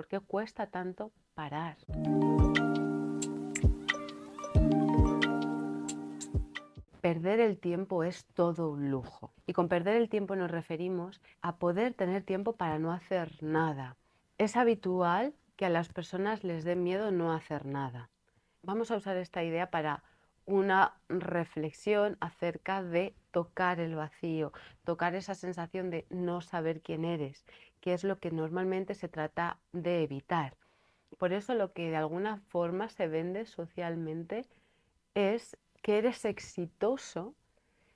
¿Por qué cuesta tanto parar? Perder el tiempo es todo un lujo. Y con perder el tiempo nos referimos a poder tener tiempo para no hacer nada. Es habitual que a las personas les dé miedo no hacer nada. Vamos a usar esta idea para una reflexión acerca de tocar el vacío, tocar esa sensación de no saber quién eres, que es lo que normalmente se trata de evitar. Por eso lo que de alguna forma se vende socialmente es que eres exitoso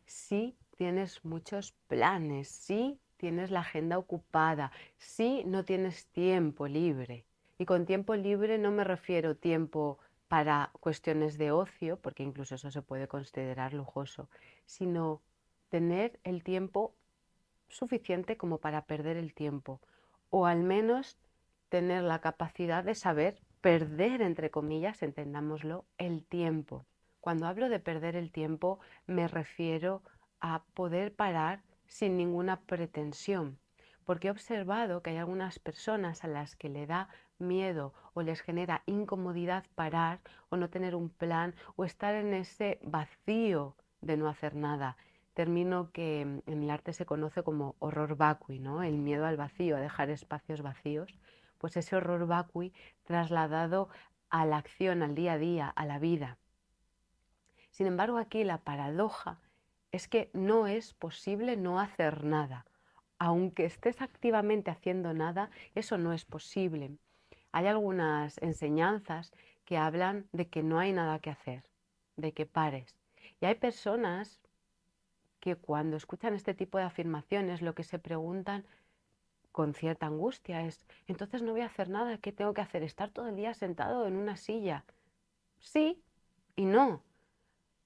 si tienes muchos planes, si tienes la agenda ocupada, si no tienes tiempo libre. Y con tiempo libre no me refiero tiempo para cuestiones de ocio, porque incluso eso se puede considerar lujoso, sino tener el tiempo suficiente como para perder el tiempo, o al menos tener la capacidad de saber perder, entre comillas, entendámoslo, el tiempo. Cuando hablo de perder el tiempo me refiero a poder parar sin ninguna pretensión, porque he observado que hay algunas personas a las que le da miedo o les genera incomodidad parar o no tener un plan o estar en ese vacío de no hacer nada. Término que en el arte se conoce como horror vacui, ¿no? El miedo al vacío, a dejar espacios vacíos. Pues ese horror vacui trasladado a la acción, al día a día, a la vida. Sin embargo, aquí la paradoja es que no es posible no hacer nada. Aunque estés activamente haciendo nada, eso no es posible. Hay algunas enseñanzas que hablan de que no hay nada que hacer, de que pares. Y hay personas que cuando escuchan este tipo de afirmaciones lo que se preguntan con cierta angustia es, entonces no voy a hacer nada, ¿qué tengo que hacer? ¿Estar todo el día sentado en una silla? Sí y no,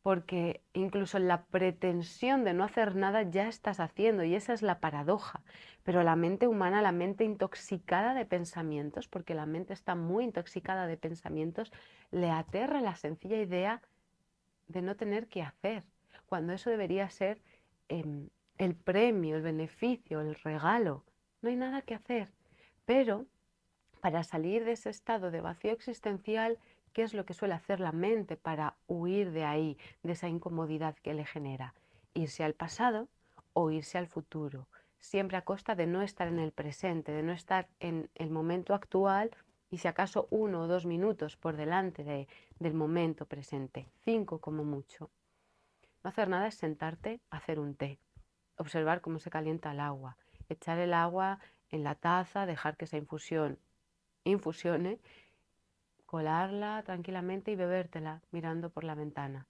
porque incluso la pretensión de no hacer nada ya estás haciendo y esa es la paradoja. Pero la mente humana, la mente intoxicada de pensamientos, porque la mente está muy intoxicada de pensamientos, le aterra la sencilla idea de no tener que hacer, cuando eso debería ser el premio, el beneficio, el regalo. No hay nada que hacer. Pero para salir de ese estado de vacío existencial, ¿qué es lo que suele hacer la mente para huir de ahí, de esa incomodidad que le genera? Irse al pasado o irse al futuro, siempre a costa de no estar en el presente, de no estar en el momento actual y si acaso 1 o 2 minutos por delante del momento presente, 5 como mucho. No hacer nada es sentarte a hacer un té, observar cómo se calienta el agua, echar el agua en la taza, dejar que esa infusión infusione, colarla tranquilamente y bebértela mirando por la ventana.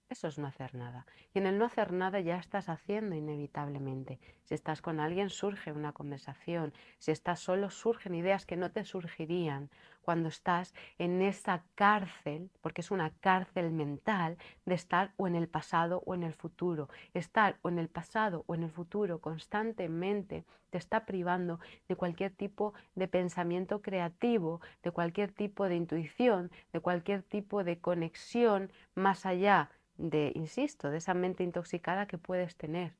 Eso es no hacer nada. Y en el no hacer nada ya estás haciendo inevitablemente. Si estás con alguien surge una conversación. Si estás solo surgen ideas que no te surgirían cuando estás en esa cárcel, porque es una cárcel mental de estar o en el pasado o en el futuro. Estar o en el pasado o en el futuro constantemente te está privando de cualquier tipo de pensamiento creativo, de cualquier tipo de intuición, de cualquier tipo de conexión más allá de, insisto, de esa mente intoxicada que puedes tener.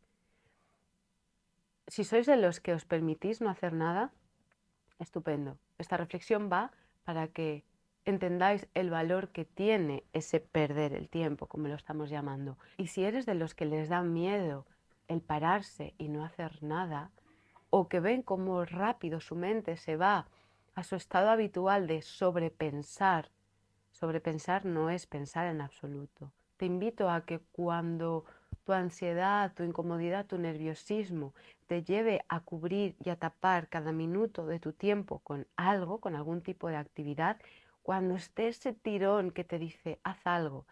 Si sois de los que os permitís no hacer nada, estupendo. Esta reflexión va para que entendáis el valor que tiene ese perder el tiempo, como lo estamos llamando. Y si eres de los que les da miedo el pararse y no hacer nada, o que ven cómo rápido su mente se va a su estado habitual de sobrepensar, sobrepensar no es pensar en absoluto. Te invito a que cuando tu ansiedad, tu incomodidad, tu nerviosismo te lleve a cubrir y a tapar cada minuto de tu tiempo con algo, con algún tipo de actividad, cuando esté ese tirón que te dice haz algo,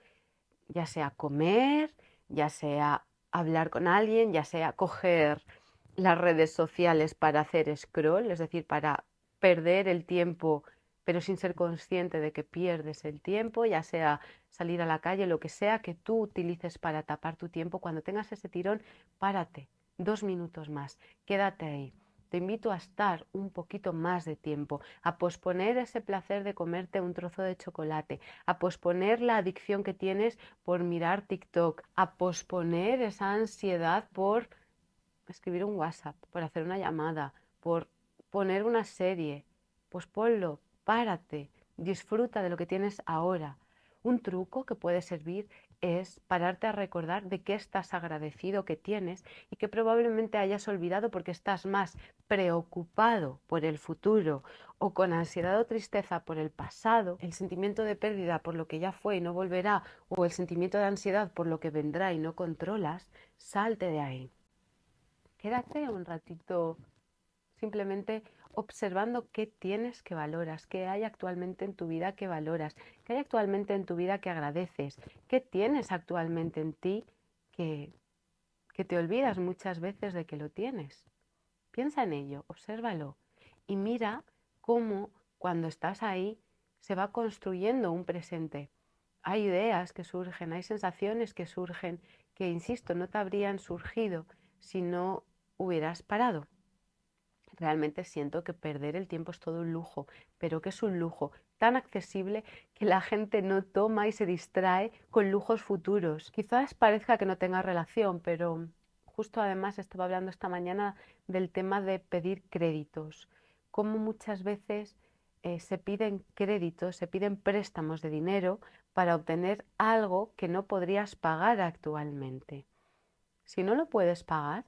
ya sea comer, ya sea hablar con alguien, ya sea coger las redes sociales para hacer scroll, es decir, para perder el tiempo, pero sin ser consciente de que pierdes el tiempo, ya sea salir a la calle, lo que sea que tú utilices para tapar tu tiempo, cuando tengas ese tirón, párate 2 minutos más, quédate ahí. Te invito a estar un poquito más de tiempo, a posponer ese placer de comerte un trozo de chocolate, a posponer la adicción que tienes por mirar TikTok, a posponer esa ansiedad por escribir un WhatsApp, por hacer una llamada, por poner una serie, Pues ponlo, párate, disfruta de lo que tienes ahora. Un truco que puede servir es pararte a recordar de qué estás agradecido que tienes y que probablemente hayas olvidado porque estás más preocupado por el futuro o con ansiedad o tristeza por el pasado, el sentimiento de pérdida por lo que ya fue y no volverá, o el sentimiento de ansiedad por lo que vendrá y no controlas. Salte de ahí. Quédate un ratito simplemente observando qué tienes que valoras, qué hay actualmente en tu vida que valoras, qué hay actualmente en tu vida que agradeces, qué tienes actualmente en ti que, que te olvidas muchas veces de que lo tienes. Piensa en ello, obsérvalo y mira cómo cuando estás ahí se va construyendo un presente. Hay ideas que surgen, hay sensaciones que surgen que, insisto, no te habrían surgido si no hubieras parado. Realmente siento que perder el tiempo es todo un lujo, pero que es un lujo tan accesible que la gente no toma y se distrae con lujos futuros. Quizás parezca que no tenga relación, pero justo además estaba hablando esta mañana del tema de pedir créditos, cómo muchas veces se piden créditos, se piden préstamos de dinero para obtener algo que no podrías pagar actualmente. Si no lo puedes pagar,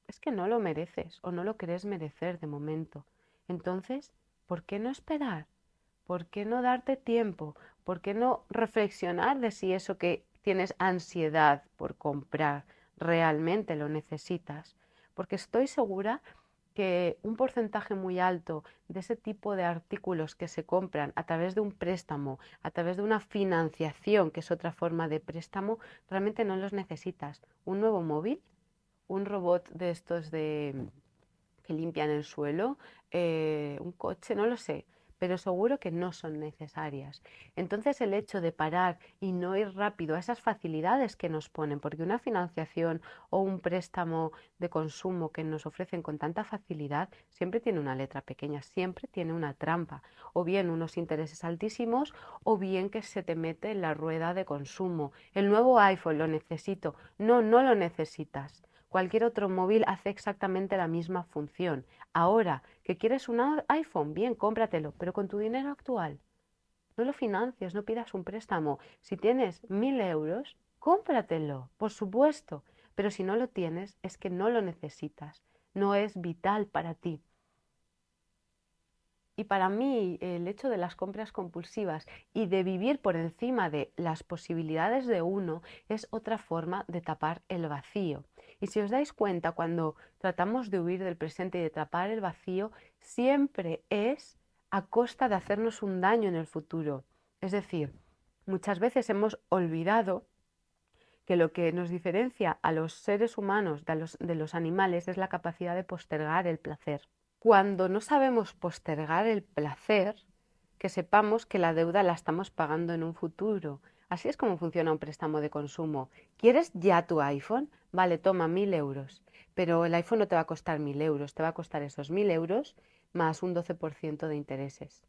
es que no lo mereces o no lo crees merecer de momento. Entonces, ¿por qué no esperar? ¿Por qué no darte tiempo? ¿Por qué no reflexionar de si eso que tienes ansiedad por comprar realmente lo necesitas? Porque estoy segura que un porcentaje muy alto de ese tipo de artículos que se compran a través de un préstamo, a través de una financiación, que es otra forma de préstamo, realmente no los necesitas. Un nuevo móvil, un robot de estos que limpian el suelo, un coche, no lo sé, pero seguro que no son necesarias. Entonces el hecho de parar y no ir rápido a esas facilidades que nos ponen, porque una financiación o un préstamo de consumo que nos ofrecen con tanta facilidad siempre tiene una letra pequeña, siempre tiene una trampa, o bien unos intereses altísimos, o bien que se te mete en la rueda de consumo. El nuevo iPhone lo necesito. No, no lo necesitas. Cualquier otro móvil hace exactamente la misma función. Ahora, ¿que quieres un iPhone? Bien, cómpratelo, pero con tu dinero actual. No lo financies, no pidas un préstamo. Si tienes 1.000 euros, cómpratelo, por supuesto. Pero si no lo tienes, es que no lo necesitas. No es vital para ti. Y para mí el hecho de las compras compulsivas y de vivir por encima de las posibilidades de uno es otra forma de tapar el vacío. Y si os dais cuenta, cuando tratamos de huir del presente y de tapar el vacío, siempre es a costa de hacernos un daño en el futuro. Es decir, muchas veces hemos olvidado que lo que nos diferencia a los seres humanos de los animales es la capacidad de postergar el placer. Cuando no sabemos postergar el placer, que sepamos que la deuda la estamos pagando en un futuro. Así es como funciona un préstamo de consumo. ¿Quieres ya tu iPhone? Vale, toma 1.000 euros. Pero el iPhone no te va a costar 1.000 euros, te va a costar esos 1.000 euros más un 12% de intereses.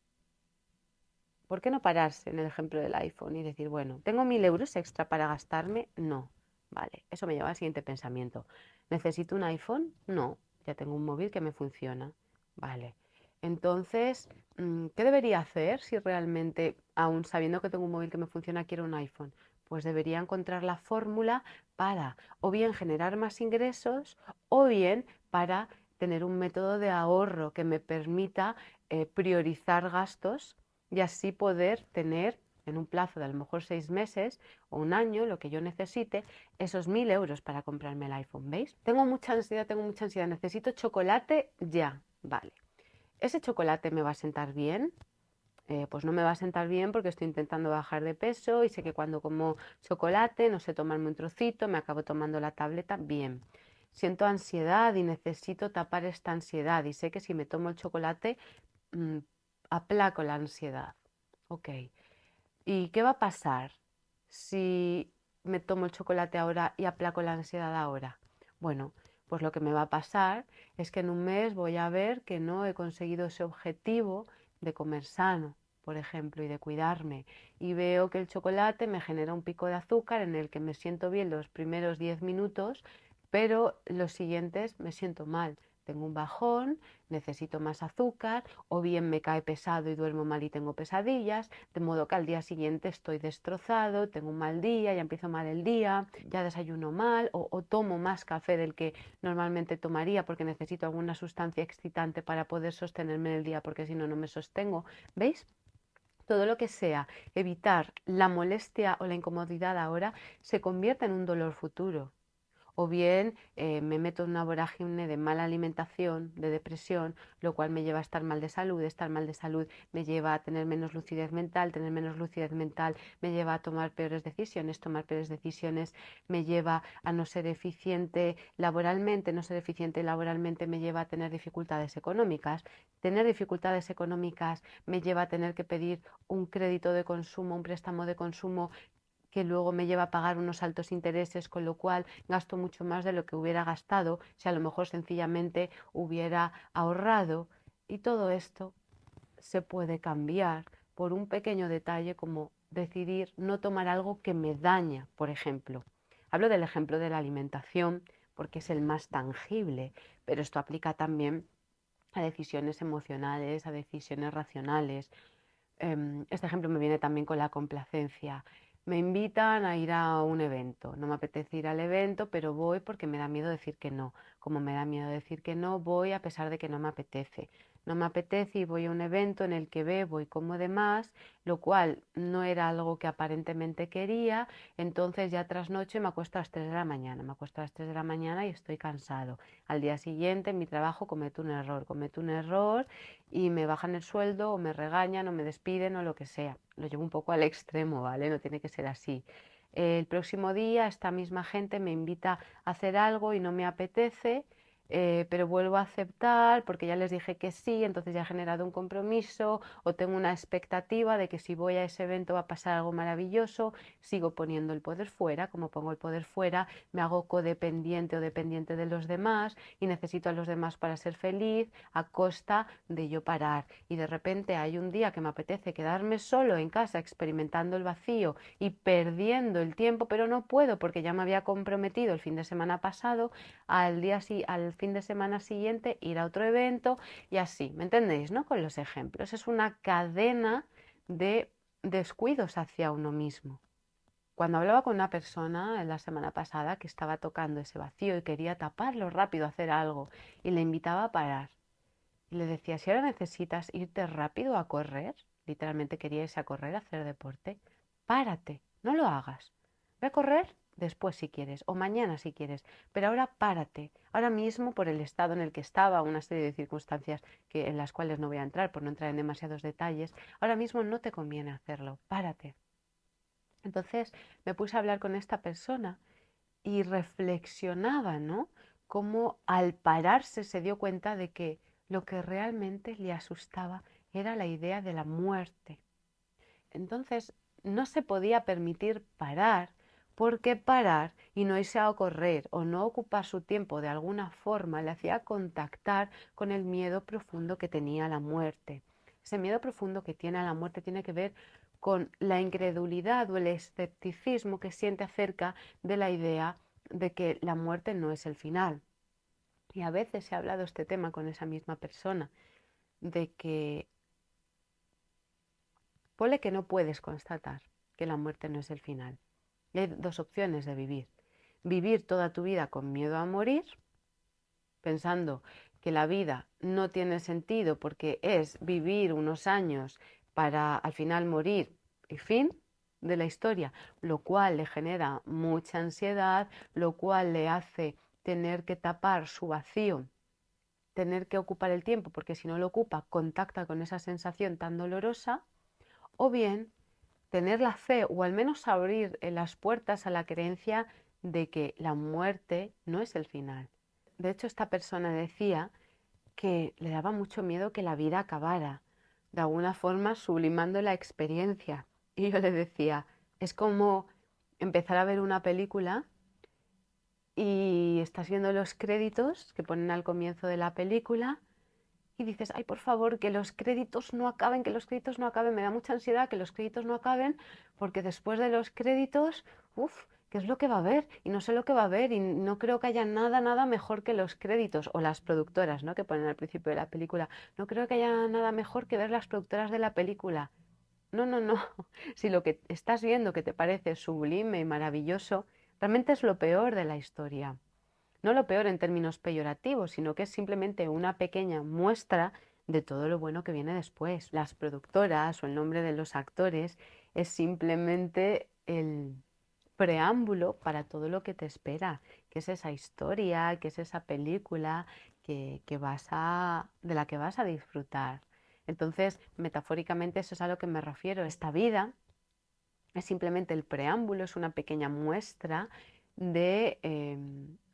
¿Por qué no pararse en el ejemplo del iPhone y decir, bueno, ¿tengo 1.000 euros extra para gastarme? No. Vale, eso me lleva al siguiente pensamiento. ¿Necesito un iPhone? No, ya tengo un móvil que me funciona. Vale. Entonces, ¿qué debería hacer si realmente, aun sabiendo que tengo un móvil que me funciona, quiero un iPhone? Pues debería encontrar la fórmula para o bien generar más ingresos o bien para tener un método de ahorro que me permita priorizar gastos y así poder tener en un plazo de a lo mejor 6 meses o un año, lo que yo necesite, esos 1.000 euros para comprarme el iPhone. ¿Veis? Tengo mucha ansiedad, necesito chocolate ya. Vale. ¿Ese chocolate me va a sentar bien? Pues no me va a sentar bien porque estoy intentando bajar de peso y sé que cuando como chocolate no sé tomarme un trocito, me acabo tomando la tableta. Bien. Siento ansiedad y necesito tapar esta ansiedad y sé que si me tomo el chocolate mm, aplaco la ansiedad. Ok. ¿Y qué va a pasar si me tomo el chocolate ahora y aplaco la ansiedad ahora? Bueno, pues lo que me va a pasar es que en un mes voy a ver que no he conseguido ese objetivo de comer sano, por ejemplo, y de cuidarme. Y veo que el chocolate me genera un pico de azúcar en el que me siento bien los primeros 10 minutos, pero los siguientes me siento mal. tengo un bajón, necesito más azúcar, o bien me cae pesado y duermo mal y tengo pesadillas, de modo que al día siguiente estoy destrozado, tengo un mal día, ya empiezo mal el día, ya desayuno mal o tomo más café del que normalmente tomaría porque necesito alguna sustancia excitante para poder sostenerme en el día porque si no, no me sostengo. ¿Veis? Todo lo que sea evitar la molestia o la incomodidad ahora se convierte en un dolor futuro. O bien me meto en una vorágine de mala alimentación, de depresión, lo cual me lleva a estar mal de salud. Estar mal de salud me lleva a tener menos lucidez mental, tener menos lucidez mental me lleva a tomar peores decisiones, tomar peores decisiones me lleva a no ser eficiente laboralmente, no ser eficiente laboralmente me lleva a tener dificultades económicas. Tener dificultades económicas me lleva a tener que pedir un crédito de consumo, un préstamo de consumo que luego me lleva a pagar unos altos intereses, con lo cual gasto mucho más de lo que hubiera gastado si a lo mejor sencillamente hubiera ahorrado. Y todo esto se puede cambiar por un pequeño detalle como decidir no tomar algo que me daña, por ejemplo. Hablo del ejemplo de la alimentación porque es el más tangible, pero esto aplica también a decisiones emocionales, a decisiones racionales. Este ejemplo me viene también con la complacencia. Me invitan a ir a un evento. No me apetece ir al evento, pero voy porque me da miedo decir que no. Como me da miedo decir que no, voy a pesar de que no me apetece. No me apetece y voy a un evento en el que bebo y como de más, lo cual no era algo que aparentemente quería. Entonces ya tras noche me acuesto a las 3 de la mañana. Me acuesto a las 3 de la mañana y estoy cansado. Al día siguiente en mi trabajo cometo un error y me bajan el sueldo o me regañan o me despiden o lo que sea. Lo llevo un poco al extremo, ¿vale? No tiene que ser así. El próximo día esta misma gente me invita a hacer algo y no me apetece, pero vuelvo a aceptar porque ya les dije que sí, entonces ya he generado un compromiso o tengo una expectativa de que si voy a ese evento va a pasar algo maravilloso, sigo poniendo el poder fuera, como pongo el poder fuera, me hago codependiente o dependiente de los demás y necesito a los demás para ser feliz a costa de yo parar. Y de repente hay un día que me apetece quedarme solo en casa experimentando el vacío y perdiendo el tiempo, pero no puedo porque ya me había comprometido el fin de semana pasado, al fin de semana siguiente ir a otro evento y así, ¿me entendéis, no? Con los ejemplos. Es una cadena de descuidos hacia uno mismo. Cuando hablaba con una persona la semana pasada que estaba tocando ese vacío y quería taparlo rápido, hacer algo, y le invitaba a parar, y le decía, si ahora necesitas irte rápido a correr, literalmente quería irse a correr, a hacer deporte, párate, no lo hagas. Ve a correr después si quieres, o mañana si quieres, pero ahora párate. Ahora mismo, por el estado en el que estaba, una serie de circunstancias en las cuales no voy a entrar, por no entrar en demasiados detalles, ahora mismo no te conviene hacerlo, párate. Entonces me puse a hablar con esta persona y reflexionaba, ¿no? Cómo al pararse se dio cuenta de que lo que realmente le asustaba era la idea de la muerte. Entonces no se podía permitir parar, porque parar y no irse a correr o no ocupar su tiempo de alguna forma le hacía contactar con el miedo profundo que tenía a la muerte. Ese miedo profundo que tiene a la muerte tiene que ver con la incredulidad o el escepticismo que siente acerca de la idea de que la muerte no es el final. Y a veces he hablado este tema con esa misma persona, de que ponle que no puedes constatar que la muerte no es el final. Y hay dos opciones de vivir. Vivir toda tu vida con miedo a morir, pensando que la vida no tiene sentido porque es vivir unos años para al final morir y fin de la historia, lo cual le genera mucha ansiedad, lo cual le hace tener que tapar su vacío, tener que ocupar el tiempo, porque si no lo ocupa, contacta con esa sensación tan dolorosa, o bien tener la fe o al menos abrir las puertas a la creencia de que la muerte no es el final. De hecho, esta persona decía que le daba mucho miedo que la vida acabara, de alguna forma sublimando la experiencia. Y yo le decía, es como empezar a ver una película y estás viendo los créditos que ponen al comienzo de la película y dices, ay, por favor, que los créditos no acaben, que los créditos no acaben, me da mucha ansiedad que los créditos no acaben, porque después de los créditos, uff, qué es lo que va a haber y no sé lo que va a haber y no creo que haya nada, nada mejor que los créditos o las productoras, ¿no? Que ponen al principio de la película. No creo que haya nada mejor que ver las productoras de la película. No, no, no. Si lo que estás viendo que te parece sublime y maravilloso, realmente es lo peor de la historia. No lo peor en términos peyorativos, sino que es simplemente una pequeña muestra de todo lo bueno que viene después. Las productoras o el nombre de los actores es simplemente el preámbulo para todo lo que te espera, que es esa historia, que es esa película de la que vas a disfrutar. Entonces, metafóricamente, eso es a lo que me refiero. Esta vida es simplemente el preámbulo, es una pequeña muestra de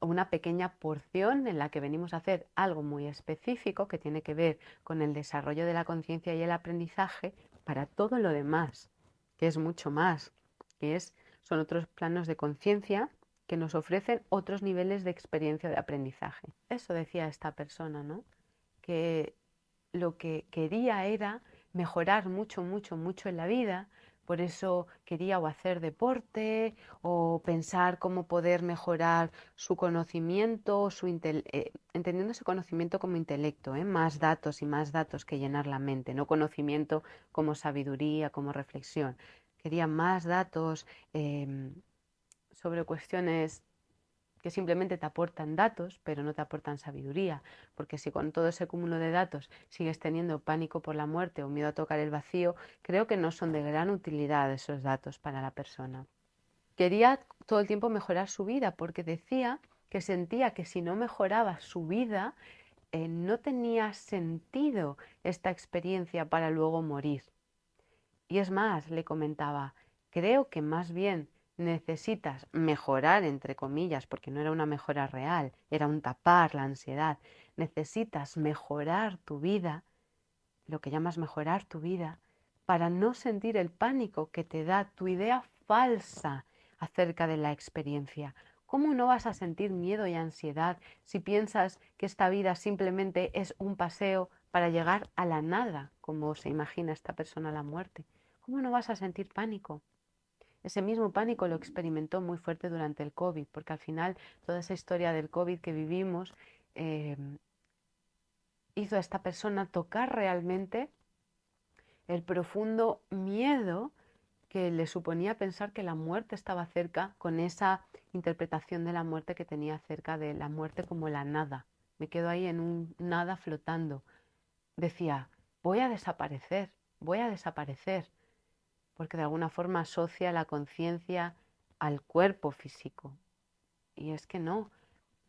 una pequeña porción en la que venimos a hacer algo muy específico que tiene que ver con el desarrollo de la conciencia y el aprendizaje para todo lo demás, que es mucho más, son otros planos de conciencia que nos ofrecen otros niveles de experiencia de aprendizaje. Eso decía esta persona, ¿no? Que lo que quería era mejorar mucho, mucho, mucho en la vida. Por eso quería o hacer deporte o pensar cómo poder mejorar su conocimiento, entendiendo ese conocimiento como intelecto, más datos que llenar la mente, no conocimiento como sabiduría, como reflexión. Quería más datos sobre cuestiones que simplemente te aportan datos, pero no te aportan sabiduría, porque si con todo ese cúmulo de datos sigues teniendo pánico por la muerte o miedo a tocar el vacío, creo que no son de gran utilidad esos datos para la persona. Quería todo el tiempo mejorar su vida, porque decía que sentía que si no mejoraba su vida, no tenía sentido esta experiencia para luego morir. Y es más, le comentaba, creo que más bien necesitas mejorar, entre comillas, porque no era una mejora real, era un tapar la ansiedad. Necesitas mejorar tu vida, lo que llamas mejorar tu vida, para no sentir el pánico que te da tu idea falsa acerca de la experiencia. ¿Cómo no vas a sentir miedo y ansiedad si piensas que esta vida simplemente es un paseo para llegar a la nada, como se imagina esta persona la muerte? ¿Cómo no vas a sentir pánico? Ese mismo pánico lo experimentó muy fuerte durante el COVID, porque al final toda esa historia del COVID que vivimos eh, hizo a esta persona tocar realmente el profundo miedo que le suponía pensar que la muerte estaba cerca, con esa interpretación de la muerte que tenía acerca de la muerte como la nada. Me quedo ahí en un nada flotando. Decía, voy a desaparecer, porque de alguna forma asocia la conciencia al cuerpo físico. Y es que no,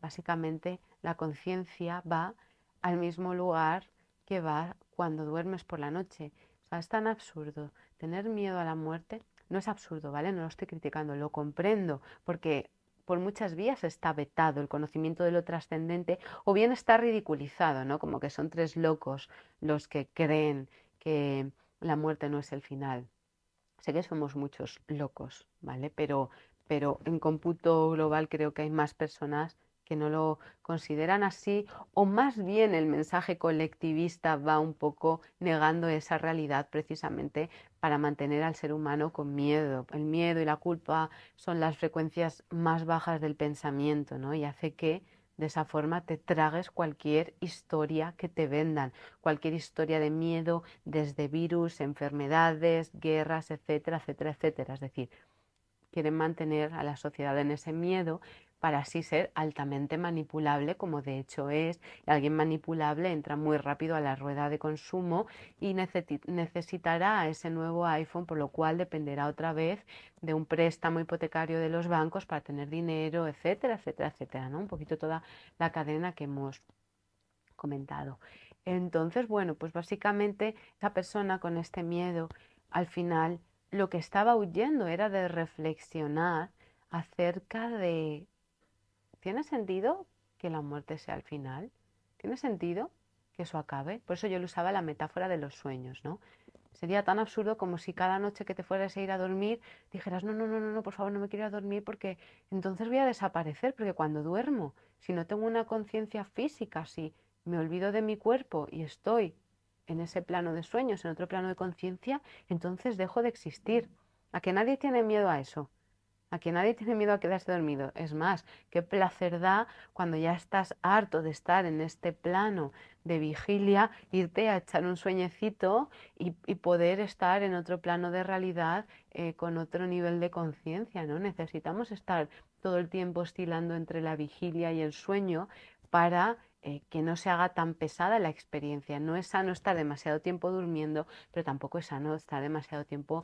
básicamente la conciencia va al mismo lugar que va cuando duermes por la noche. O sea, es tan absurdo. Tener miedo a la muerte no es absurdo, ¿vale? No lo estoy criticando, lo comprendo, porque por muchas vías está vetado el conocimiento de lo trascendente o bien está ridiculizado, ¿no? Como que son tres locos los que creen que la muerte no es el final. Sé que somos muchos locos, ¿vale? Pero en cómputo global creo que hay más personas que no lo consideran así, o más bien el mensaje colectivista va un poco negando esa realidad precisamente para mantener al ser humano con miedo. El miedo y la culpa son las frecuencias más bajas del pensamiento, ¿no? Y hace que de esa forma te tragues cualquier historia que te vendan, cualquier historia de miedo, desde virus, enfermedades, guerras, etcétera, etcétera, etcétera. Es decir, quieren mantener a la sociedad en ese miedo para así ser altamente manipulable, como de hecho es. Y alguien manipulable entra muy rápido a la rueda de consumo y necesitará ese nuevo iPhone, por lo cual dependerá otra vez de un préstamo hipotecario de los bancos para tener dinero, etcétera, etcétera, etcétera, ¿no? Un poquito toda la cadena que hemos comentado. Entonces, bueno, pues básicamente esa persona con este miedo, al final lo que estaba huyendo era de reflexionar acerca de, ¿tiene sentido que la muerte sea el final? ¿Tiene sentido que eso acabe? Por eso yo le usaba la metáfora de los sueños, ¿no? Sería tan absurdo como si cada noche que te fueras a ir a dormir dijeras, no, no, no, no, no, por favor, no me quiero ir a dormir porque entonces voy a desaparecer, porque cuando duermo, si no tengo una conciencia física, si me olvido de mi cuerpo y estoy en ese plano de sueños, en otro plano de conciencia, entonces dejo de existir. ¿A que nadie tiene miedo a eso? Aquí nadie tiene miedo a quedarse dormido. Es más, qué placer da cuando ya estás harto de estar en este plano de vigilia, irte a echar un sueñecito y poder estar en otro plano de realidad con otro nivel de conciencia, ¿no? Necesitamos estar todo el tiempo oscilando entre la vigilia y el sueño para que no se haga tan pesada la experiencia. No es sano estar demasiado tiempo durmiendo, pero tampoco es sano estar demasiado tiempo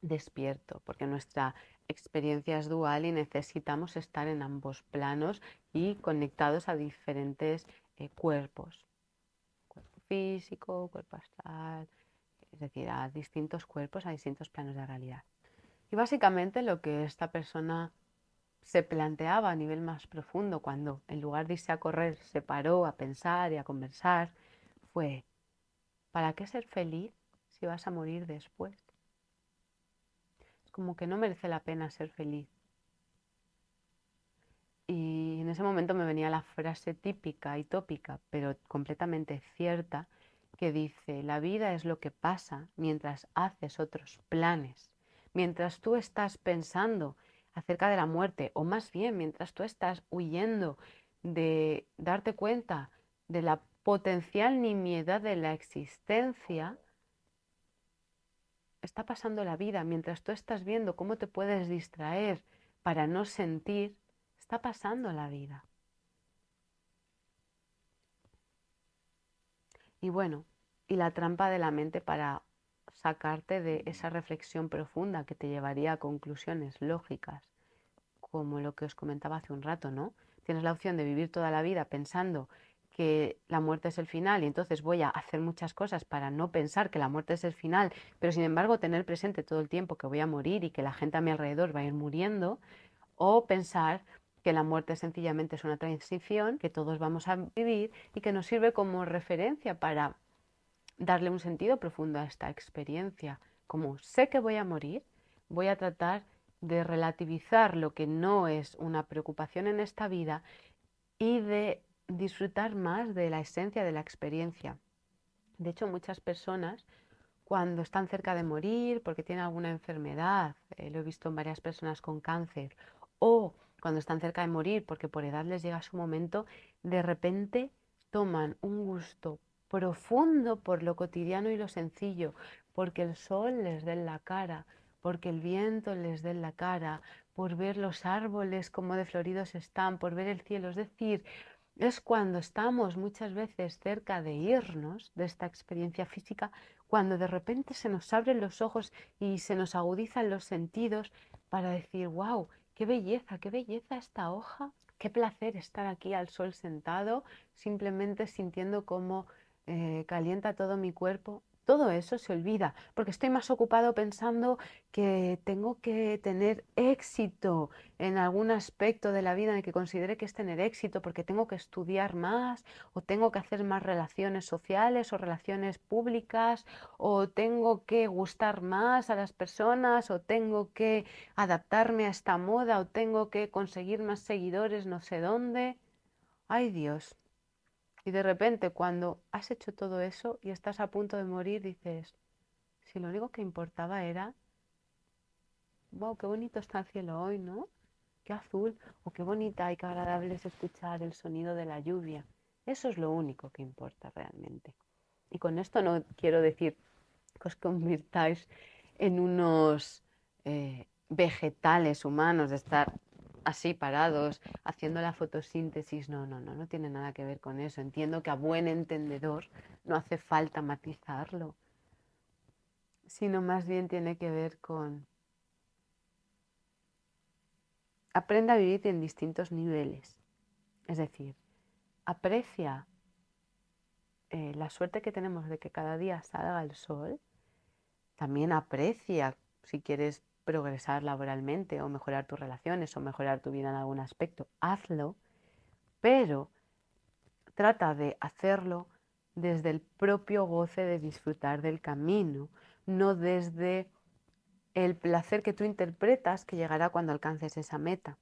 despierto, porque nuestra experiencia es dual y necesitamos estar en ambos planos y conectados a diferentes cuerpos, cuerpo físico, cuerpo astral, es decir, a distintos cuerpos, a distintos planos de realidad. Y básicamente lo que esta persona se planteaba a nivel más profundo cuando en lugar de irse a correr se paró a pensar y a conversar fue, ¿para qué ser feliz si vas a morir después? Es como que no merece la pena ser feliz. Y en ese momento me venía la frase típica y tópica, pero completamente cierta, que dice, la vida es lo que pasa mientras haces otros planes, mientras tú estás pensando acerca de la muerte, o más bien mientras tú estás huyendo de darte cuenta de la potencial nimiedad de la existencia, está pasando la vida, mientras tú estás viendo cómo te puedes distraer para no sentir, está pasando la vida. Y bueno, y la trampa de la mente para sacarte de esa reflexión profunda que te llevaría a conclusiones lógicas, como lo que os comentaba hace un rato, ¿no? Tienes la opción de vivir toda la vida pensando que la muerte es el final y entonces voy a hacer muchas cosas para no pensar que la muerte es el final, pero sin embargo tener presente todo el tiempo que voy a morir y que la gente a mi alrededor va a ir muriendo, o pensar que la muerte sencillamente es una transición que todos vamos a vivir y que nos sirve como referencia para darle un sentido profundo a esta experiencia. Como sé que voy a morir, voy a tratar de relativizar lo que no es una preocupación en esta vida y de disfrutar más de la esencia de la experiencia. De hecho, muchas personas cuando están cerca de morir porque tienen alguna enfermedad, lo he visto en varias personas con cáncer, o cuando están cerca de morir porque por edad les llega su momento, de repente toman un gusto profundo por lo cotidiano y lo sencillo, porque el sol les dé en la cara, porque el viento les dé en la cara, por ver los árboles como de floridos están, por ver el cielo. Es decir, es cuando estamos muchas veces cerca de irnos de esta experiencia física, cuando de repente se nos abren los ojos y se nos agudizan los sentidos para decir, wow, qué belleza esta hoja, qué placer estar aquí al sol sentado, simplemente sintiendo cómo calienta todo mi cuerpo. Todo eso se olvida porque estoy más ocupado pensando que tengo que tener éxito en algún aspecto de la vida en el que considere que es tener éxito, porque tengo que estudiar más o tengo que hacer más relaciones sociales o relaciones públicas o tengo que gustar más a las personas o tengo que adaptarme a esta moda o tengo que conseguir más seguidores no sé dónde. Ay Dios. Y de repente cuando has hecho todo eso y estás a punto de morir dices, si lo único que importaba era, wow, qué bonito está el cielo hoy, ¿no? Qué azul, o qué bonita y qué agradable es escuchar el sonido de la lluvia. Eso es lo único que importa realmente. Y con esto no quiero decir que os convirtáis en unos vegetales humanos, de estar así parados, haciendo la fotosíntesis. No, no, no, no tiene nada que ver con eso. Entiendo que a buen entendedor no hace falta matizarlo, sino más bien tiene que ver con aprende a vivir en distintos niveles. Es decir, aprecia la suerte que tenemos de que cada día salga el sol, también aprecia si quieres progresar laboralmente o mejorar tus relaciones o mejorar tu vida en algún aspecto, hazlo, pero trata de hacerlo desde el propio goce de disfrutar del camino, no desde el placer que tú interpretas que llegará cuando alcances esa meta.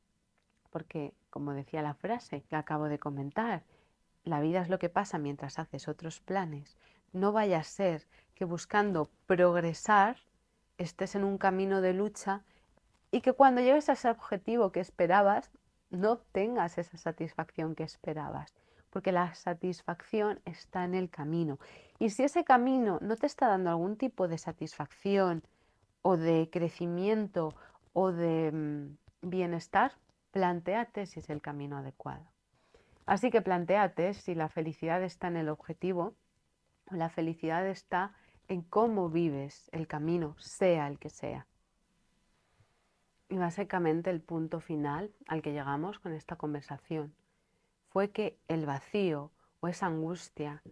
Porque, como decía la frase que acabo de comentar, la vida es lo que pasa mientras haces otros planes. No vaya a ser que buscando progresar estés en un camino de lucha Y que cuando llegues a ese objetivo que esperabas, no obtengas esa satisfacción que esperabas, porque la satisfacción está en el camino. Y si ese camino no te está dando algún tipo de satisfacción o de crecimiento o de bienestar, plantéate si es el camino adecuado. Así que plantéate si la felicidad está en el objetivo o la felicidad está en cómo vives el camino, sea el que sea. Y básicamente el punto final al que llegamos con esta conversación fue que el vacío o esa angustia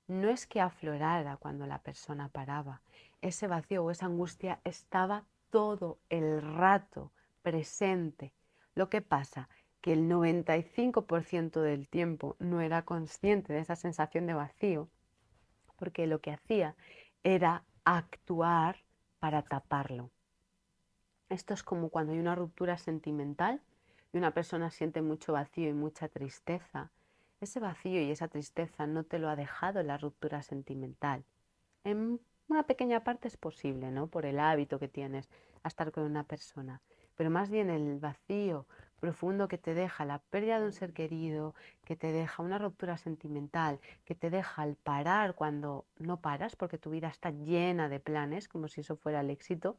no es que aflorara cuando la persona paraba. Ese vacío o esa angustia estaba todo el rato presente. Lo que pasa que el 95% del tiempo no era consciente de esa sensación de vacío, porque lo que hacía era actuar para taparlo. Esto es como cuando hay una ruptura sentimental y una persona siente mucho vacío y mucha tristeza. Ese vacío y esa tristeza no te lo ha dejado la ruptura sentimental. En una pequeña parte es posible, ¿no? Por el hábito que tienes a estar con una persona. Pero más bien el vacío profundo que te deja la pérdida de un ser querido, que te deja una ruptura sentimental, que te deja el parar cuando no paras, porque tu vida está llena de planes, como si eso fuera el éxito.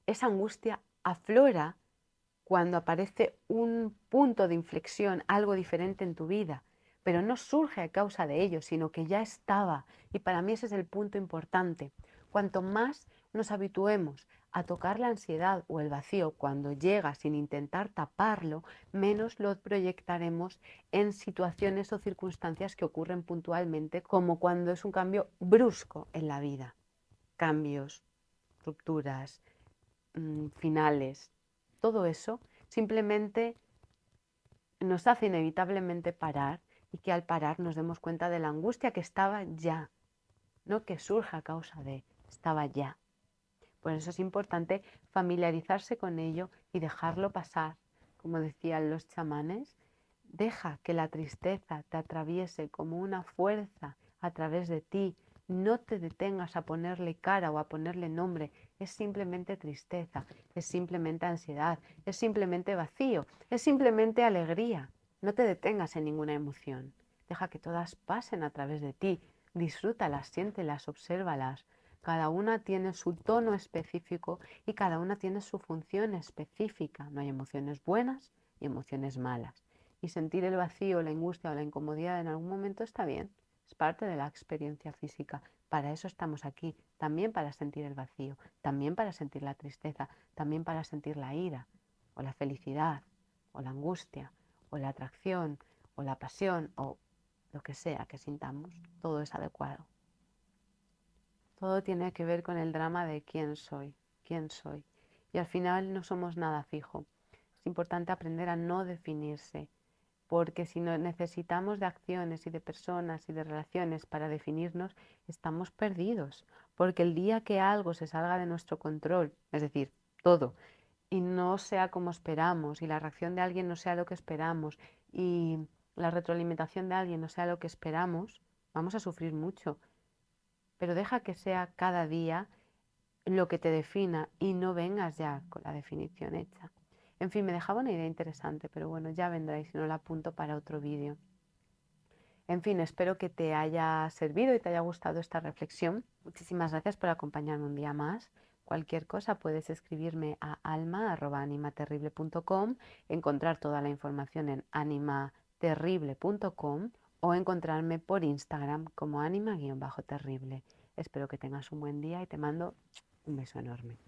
Esa angustia aflora cuando aparece un punto de inflexión, algo diferente en tu vida, pero no surge a causa de ello, sino que ya estaba. Y para mí ese es el punto importante. Cuanto más nos habituemos a tocar la ansiedad o el vacío cuando llega sin intentar taparlo, menos lo proyectaremos en situaciones o circunstancias que ocurren puntualmente, como cuando es un cambio brusco en la vida. Cambios, rupturas, finales, todo eso simplemente nos hace inevitablemente parar y que al parar nos demos cuenta de la angustia que estaba ya, no que surja a causa de, estaba ya. Por eso es importante familiarizarse con ello y dejarlo pasar. Como decían los chamanes, deja que la tristeza te atraviese como una fuerza a través de ti. No te detengas a ponerle cara o a ponerle nombre. Es simplemente tristeza, es simplemente ansiedad, es simplemente vacío, es simplemente alegría. No te detengas en ninguna emoción. Deja que todas pasen a través de ti. Disfrútalas, siéntelas, obsérvalas. Cada una tiene su tono específico y cada una tiene su función específica. No hay emociones buenas y emociones malas. Y sentir el vacío, la angustia o la incomodidad en algún momento está bien. Es parte de la experiencia física. Para eso estamos aquí. También para sentir el vacío, también para sentir la tristeza, también para sentir la ira o la felicidad o la angustia o la atracción o la pasión o lo que sea que sintamos. Todo es adecuado. Todo tiene que ver con el drama de quién soy, quién soy. Y al final no somos nada fijo. Es importante aprender a no definirse, porque si no necesitamos de acciones y de personas y de relaciones para definirnos, estamos perdidos. Porque el día que algo se salga de nuestro control, es decir, todo, y no sea como esperamos, y la reacción de alguien no sea lo que esperamos, y la retroalimentación de alguien no sea lo que esperamos, vamos a sufrir mucho. Pero deja que sea cada día lo que te defina y no vengas ya con la definición hecha. En fin, me dejaba una idea interesante, pero bueno, ya vendrá y si no la apunto para otro vídeo. En fin, espero que te haya servido y te haya gustado esta reflexión. Muchísimas gracias por acompañarme un día más. Cualquier cosa puedes escribirme a alma@animaterrible.com, encontrar toda la información en animaterrible.com o encontrarme por Instagram como anima-terrible. Espero que tengas un buen día y te mando un beso enorme.